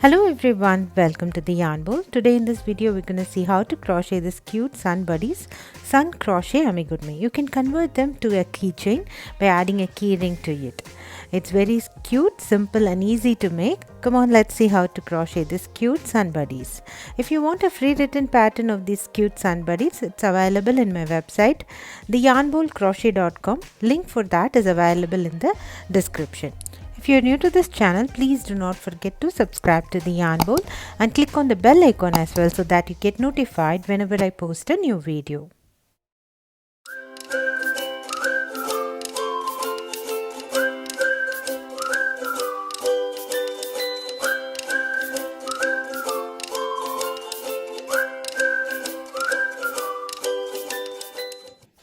Hello everyone, welcome to the Yarn Bowl. Today in this video we're going to see how to crochet this cute sun buddies sun crochet amigurumi. You can convert them to a keychain by adding a key ring to it. It's very cute, simple and easy to make. Come on, let's see how to crochet this cute sun buddies. If you want a free written pattern of these cute sun buddies, it's available in my website theyarnbowlcrochet.com. Link for that is available in the description. If you are new to this channel, please do not forget to subscribe to the Yarn Bowl and click on the bell icon as well so that you get notified whenever I post a new video.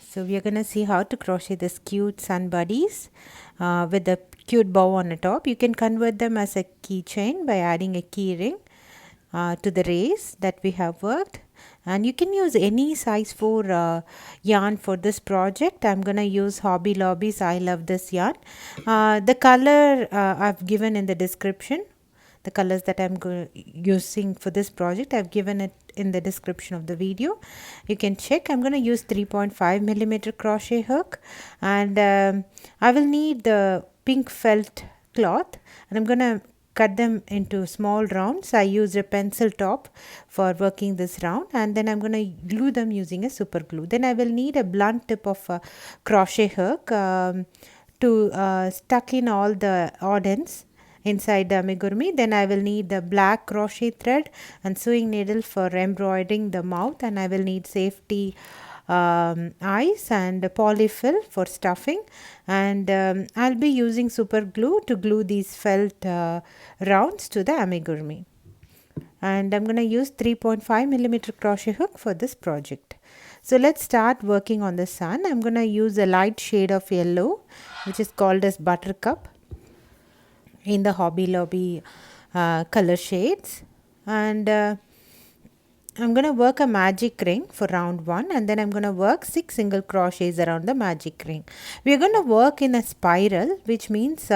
So we are going to see how to crochet this cute sun buddies with the cute bow on the top. You can convert them as a keychain by adding a key ring to the race that we have worked, and you can use any size 4 yarn for this project. I'm going to use Hobby Lobby's I Love This yarn. The color I've given in the description. The colors that I'm using for this project, I've given it in the description of the video. You can check. I'm going to use 3.5 millimeter crochet hook, and I will need the pink felt cloth, and I'm going to cut them into small rounds. I used a pencil top for working this round, and then I'm going to glue them using a super glue. Then I will need a blunt tip of a crochet hook to stuck in all the odd ends inside the amigurumi. Then I will need the black crochet thread and sewing needle for embroidering the mouth, and I will need safety eyes and polyfil for stuffing, and I'll be using super glue to glue these felt rounds to the amigurumi. And I'm going to use 3.5 millimeter crochet hook for this project. So let's start working on the sun. I'm going to use a light shade of yellow, which is called as Buttercup, in the Hobby Lobby color shades, and I'm going to work a magic ring for round 1, and then I'm going to work 6 single crochets around the magic ring. We are going to work in a spiral, which means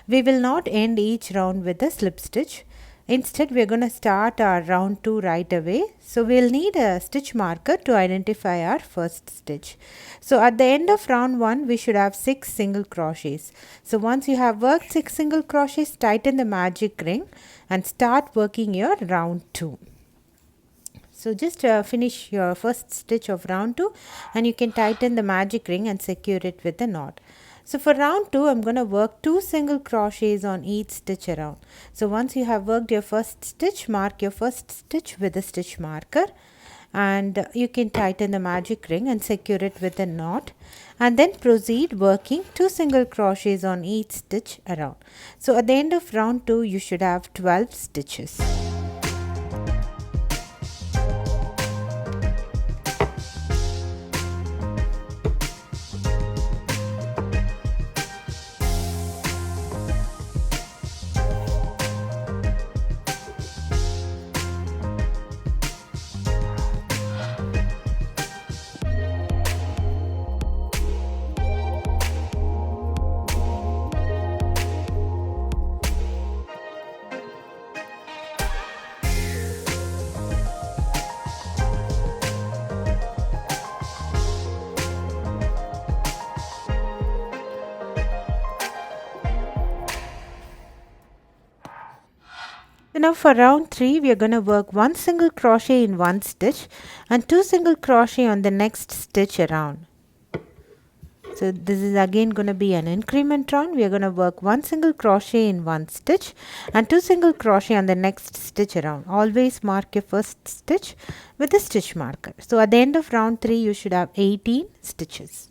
we will not end each round with a slip stitch. Instead, we are going to start our round 2 right away. So we'll need a stitch marker to identify our first stitch. So at the end of round 1, we should have 6 single crochets. So once you have worked 6 single crochets, tighten the magic ring and start working your round 2. So just finish your first stitch of round 2, and you can tighten the magic ring and secure it with a knot. So for round 2, I'm going to work 2 single crochets on each stitch around. So once you have worked your first stitch, mark your first stitch with a stitch marker, and you can tighten the magic ring and secure it with a knot, and then proceed working 2 single crochets on each stitch around. So at the end of round 2, you should have 12 stitches. Now for round 3, we are going to work 1 single crochet in one stitch and 2 single crochet on the next stitch around. So this is again going to be an increment round. We are going to work 1 single crochet in one stitch and 2 single crochet on the next stitch around. Always mark your first stitch with a stitch marker. So at the end of round 3, you should have 18 stitches.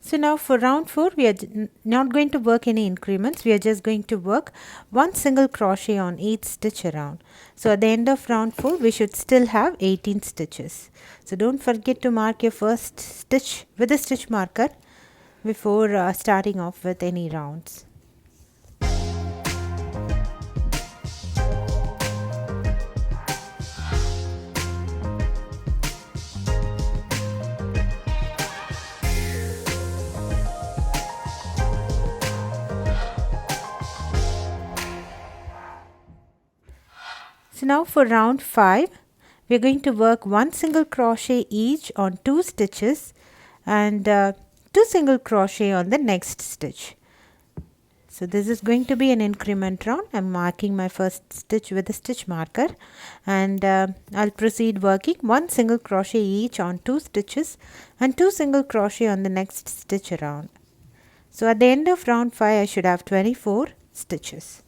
So now for round 4 we are not going to work any increments, we are just going to work one single crochet on each stitch around. So at the end of round 4 we should still have 18 stitches. So don't forget to mark your first stitch with a stitch marker before starting off with any rounds. So now for round 5 we are going to work one single crochet each on 2 stitches and 2 single crochet on the next stitch. So this is going to be an increment round. I am marking my first stitch with a stitch marker and I'll proceed working one single crochet each on 2 stitches and 2 single crochet on the next stitch around. So at the end of round 5 I should have 24 stitches.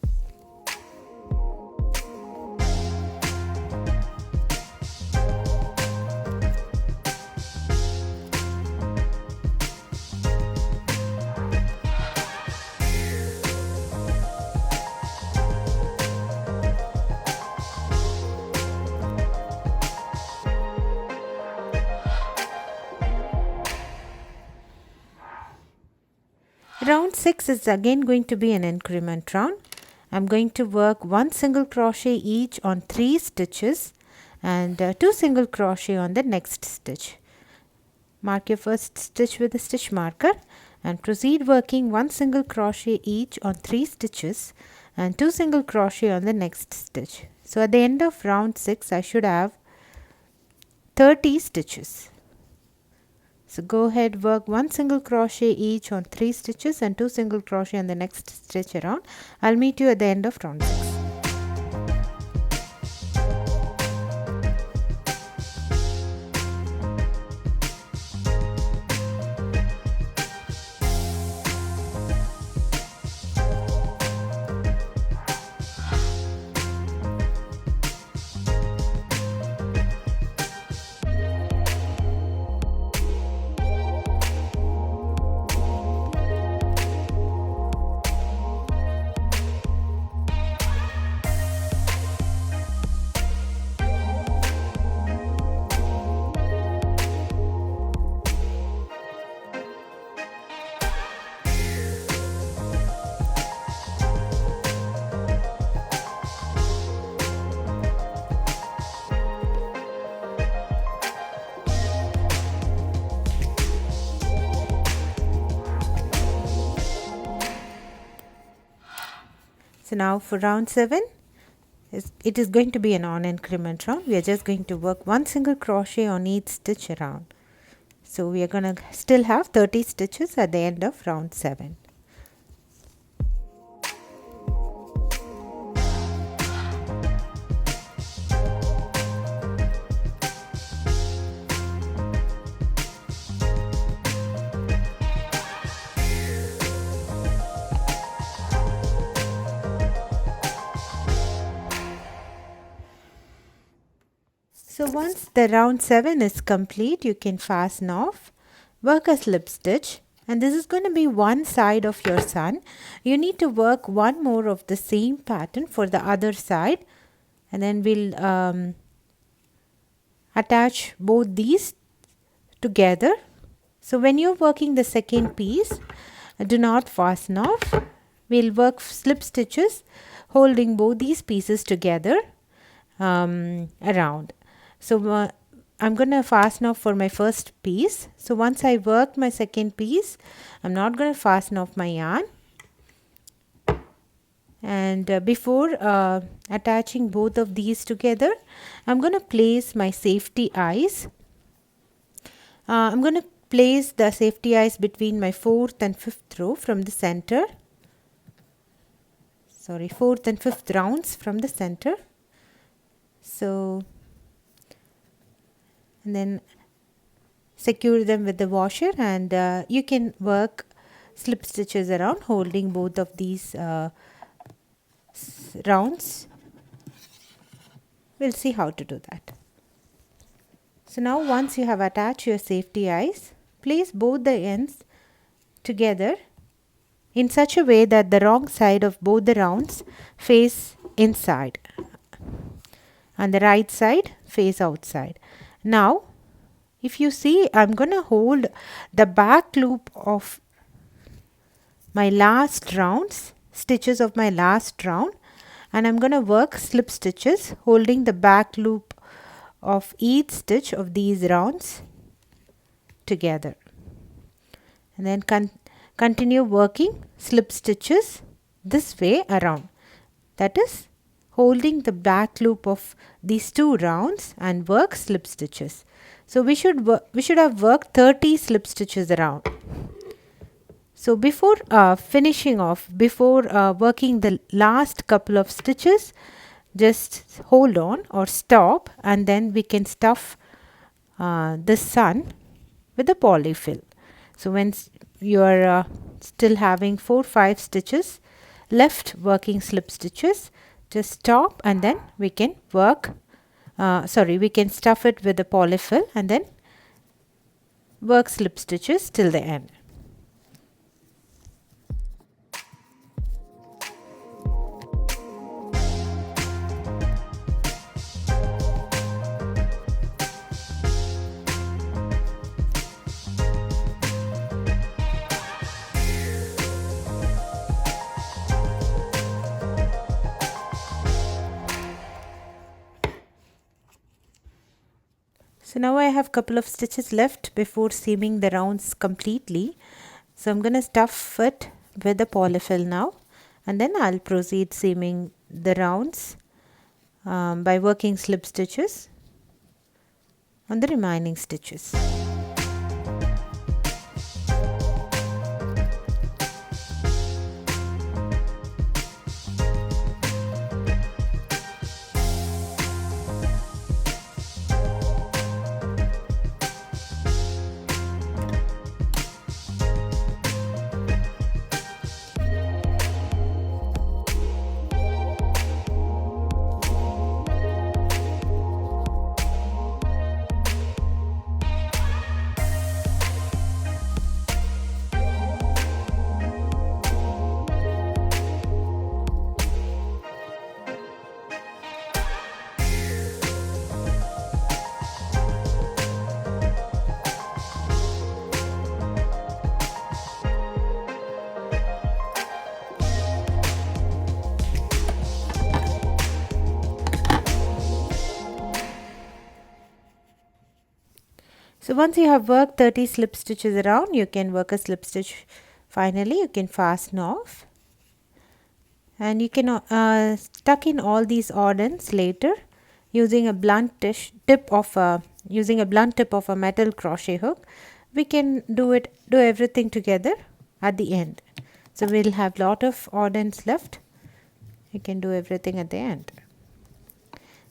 Round 6 is again going to be an increment round. I am going to work one single crochet each on 3 stitches and 2 single crochet on the next stitch. Mark your first stitch with a stitch marker and proceed working one single crochet each on 3 stitches and 2 single crochet on the next stitch. So at the end of round 6 I should have 30 stitches. So go ahead, work one single crochet each on 3 stitches and 2 single crochet on the next stitch around. I'll meet you at the end of round 6. So now for round 7, it is going to be an on increment round. We are just going to work one single crochet on each stitch around. So we are going to still have 30 stitches at the end of round 7. So once the round 7 is complete, you can fasten off, work a slip stitch, and this is going to be one side of your sun. You need to work one more of the same pattern for the other side, and then we'll attach both these together. So when you're working the second piece, do not fasten off. We'll work slip stitches holding both these pieces together around. So I'm going to fasten off for my first piece. So once I work my second piece, I'm not going to fasten off my yarn. And before attaching both of these together, I'm going to place my safety eyes. I'm going to place the safety eyes between my 4th and 5th row from the center. Sorry, 4th and 5th rounds from the center. So and then secure them with the washer, and you can work slip stitches around holding both of these rounds. We'll see how to do that. So now once you have attached your safety eyes, place both the ends together in such a way that the wrong side of both the rounds face inside and the right side face outside. Now if you see, I'm going to hold the back loop of my last rounds, stitches of my last round, and I'm going to work slip stitches holding the back loop of each stitch of these rounds together, and then continue working slip stitches this way around, that is holding the back loop of these two rounds and work slip stitches. So we should have worked 30 slip stitches around. So before finishing off, before working the last couple of stitches, just hold on or stop, and then we can stuff the sun with the polyfill. So when you are still having 4-5 stitches left working slip stitches, just stop, and then we can work we can stuff it with the polyfill and then work slip stitches till the end. So now I have couple of stitches left before seaming the rounds completely. So I'm going to stuff it with the polyfill now, and then I'll proceed seaming the rounds by working slip stitches on the remaining stitches. So once you have worked 30 slip stitches around, you can work a slip stitch. Finally, you can fasten off, and you can tuck in all these odd ends later using a blunt tip of a metal crochet hook. We can do everything together at the end. So we'll have lot of odd ends left. You can do everything at the end.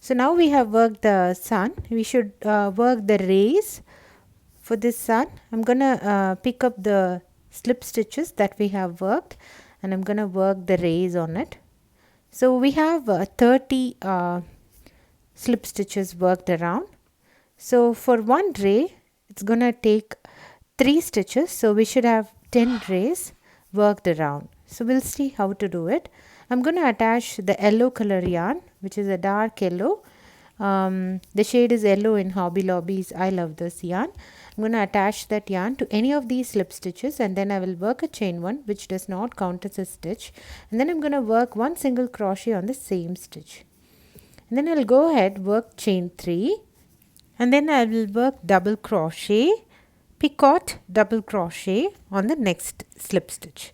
So now we have worked the sun. We should work the rays. For this sun, I'm going to pick up the slip stitches that we have worked, and I'm going to work the rays on it. So we have 30 slip stitches worked around. So for one ray, it's going to take 3 stitches. So we should have 10 rays worked around. So we'll see how to do it. I'm going to attach the yellow color yarn, which is a dark yellow. The shade is yellow in Hobby Lobby's. I love this yarn. I'm going to attach that yarn to any of these slip stitches, and then I will work a chain 1, which does not count as a stitch, and then I'm going to work 1 single crochet on the same stitch, and then I'll go ahead work chain 3, and then I will work double crochet, picot, double crochet on the next slip stitch.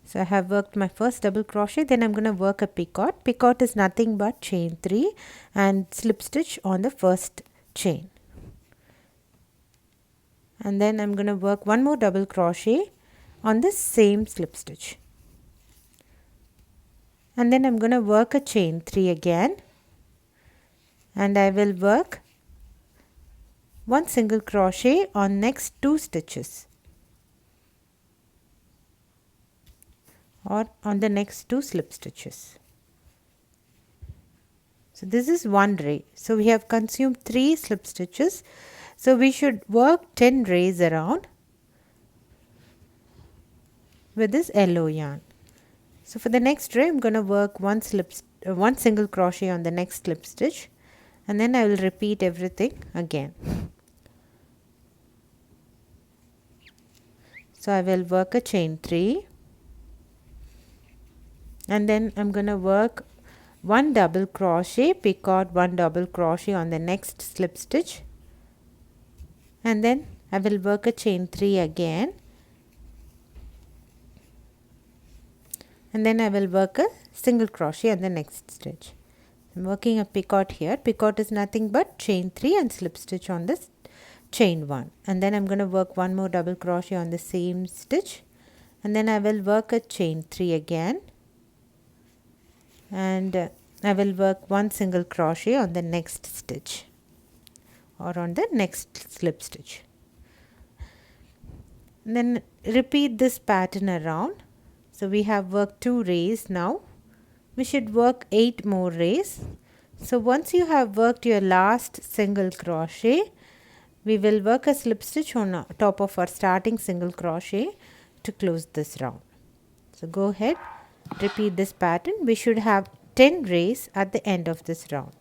So I have worked my first double crochet, then I'm going to work a picot. Picot is nothing but chain 3 and slip stitch on the first chain. And then I'm going to work 1 more double crochet on the same slip stitch. And then I'm going to work a chain 3 again, and I will work 1 single crochet on next 2 stitches, or on the next 2 slip stitches. So this is one ray. So we have consumed 3 slip stitches. So we should work 10 rays around. with this yellow yarn. So for the next row, I'm going to work one single crochet on the next slip stitch, and then I will repeat everything again. So I will work a chain 3, and then I'm going to work one double crochet, pick out one double crochet on the next slip stitch, and then I will work a chain 3 again, and then I will work a single crochet on the next stitch. I'm working a picot here. Picot is nothing but chain 3 and slip stitch on this chain 1, and then I'm going to work one more double crochet on the same stitch, and then I will work a chain 3 again, and I will work one single crochet on the next stitch or on the next slip stitch. And then repeat this pattern around. So we have worked 2 rays now. We should work 8 more rays. So once you have worked your last single crochet, we will work a slip stitch on top of our starting single crochet to close this round. So go ahead, repeat this pattern. We should have 10 rays at the end of this round.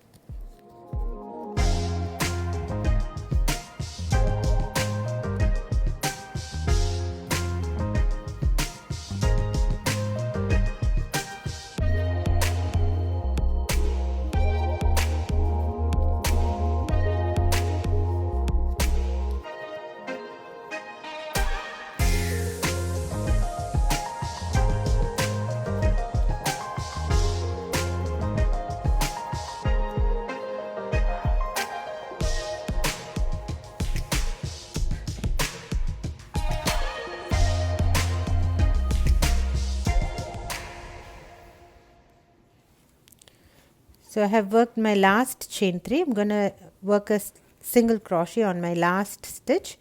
So I have worked my last chain 3. I'm going to work a single crochet on my last stitch,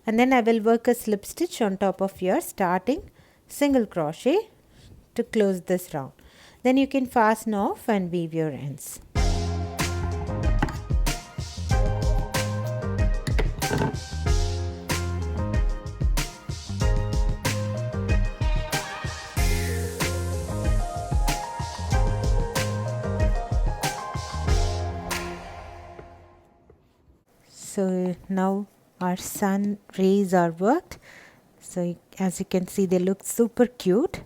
and then I will work a slip stitch on top of your starting single crochet to close this round. Then you can fasten off and weave your ends. So now our sun rays are worked. So as you can see, they look super cute.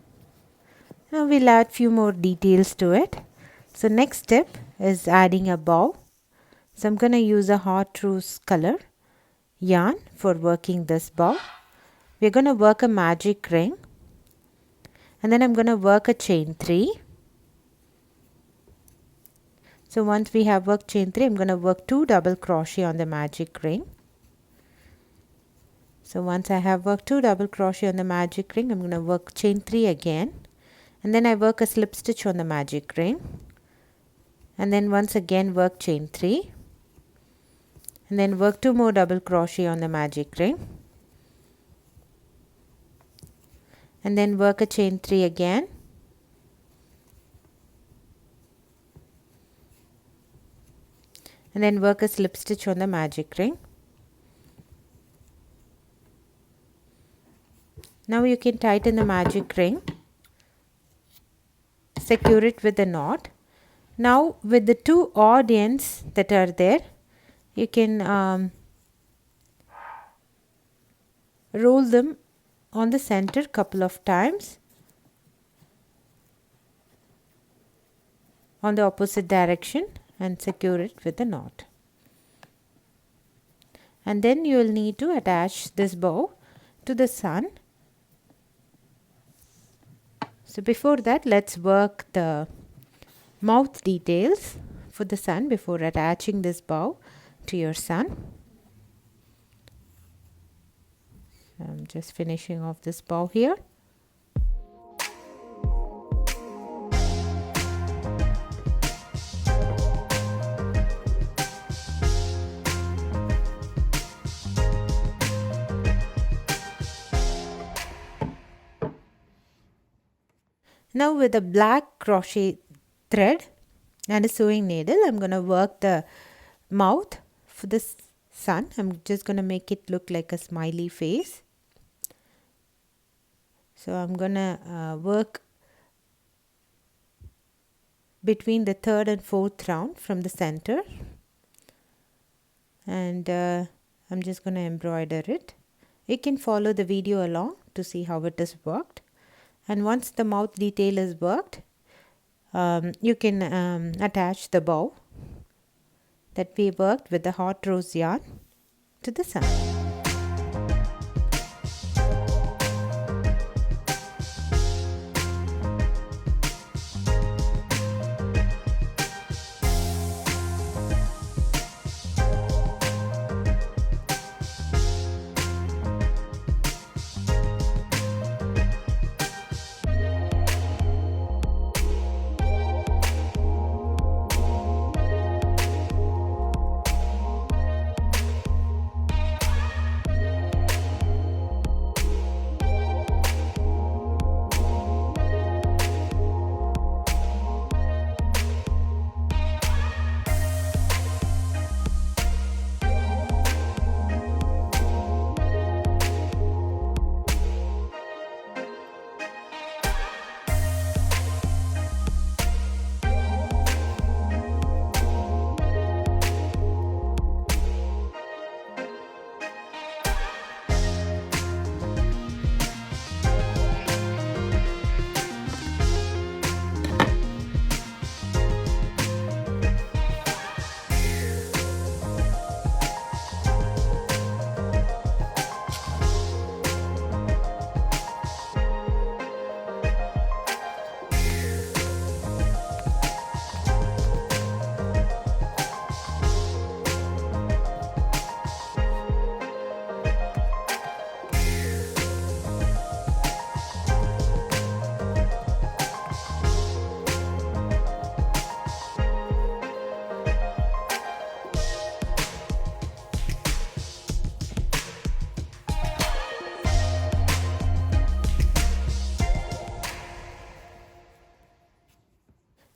Now we'll add few more details to it. So next step is adding a bow. So I'm going to use a hot rose color yarn for working this bow. We're going to work a magic ring, and then I'm going to work a chain 3. So once we have worked chain 3, I'm going to work 2 double crochet on the magic ring. So once I have worked 2 double crochet on the magic ring, I'm going to work chain 3 again, and then I work a slip stitch on the magic ring, and then once again work chain 3, and then work 2 more double crochet on the magic ring, and then work a chain 3 again, and then work a slip stitch on the magic ring. Now you can tighten the magic ring, secure it with a knot. Now with the 2 odd ends that are there, you can roll them on the center couple of times on the opposite direction and secure it with a knot. And then you will need to attach this bow to the sun. So before that, let's work the mouth details for the sun before attaching this bow to your sun. So I'm just finishing off this bow here. Now with a black crochet thread and a sewing needle, I'm going to work the mouth for the sun. I'm just going to make it look like a smiley face. So I'm gonna work between the third and fourth round from the center, and I'm just going to embroider it. You can follow the video along to see how it is worked, and once the mouth detail is worked, you can attach the bow that we worked with the hot rose yarn to the sun.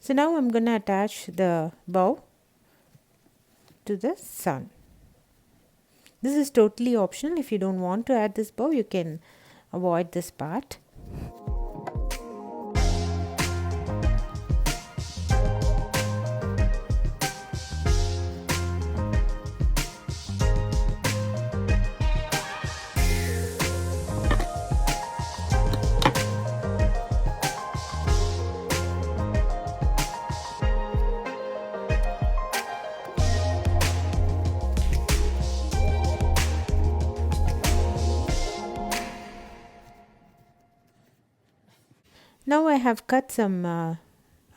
So now I'm going to attach the bow to the sun. This is totally optional. If you don't want to add this bow, you can avoid this part. Now I have cut some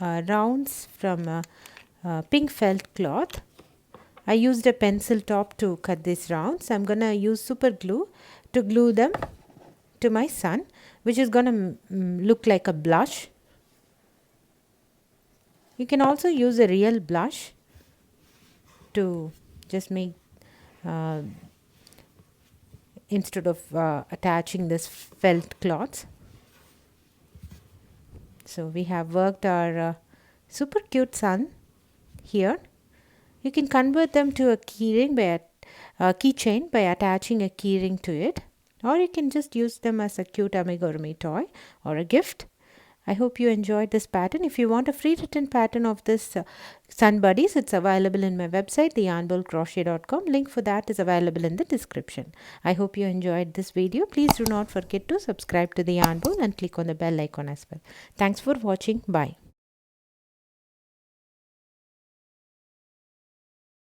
rounds from pink felt cloth. I used a pencil top to cut these rounds. I'm going to use super glue to glue them to my sun, which is going to look like a blush. You can also use a real blush to just make instead of attaching this felt cloth. So we have worked our super cute sun here. You can convert them to a keychain by attaching a keyring to it, or you can just use them as a cute amigurumi toy or a gift. I hope you enjoyed this pattern. If you want a free written pattern of this sun buddies, it's available in my website, theyarnbowlcrochet.com. Link for that is available in the description. I hope you enjoyed this video. Please do not forget to subscribe to the Yarn Bowl and click on the bell icon as well. Thanks for watching. Bye.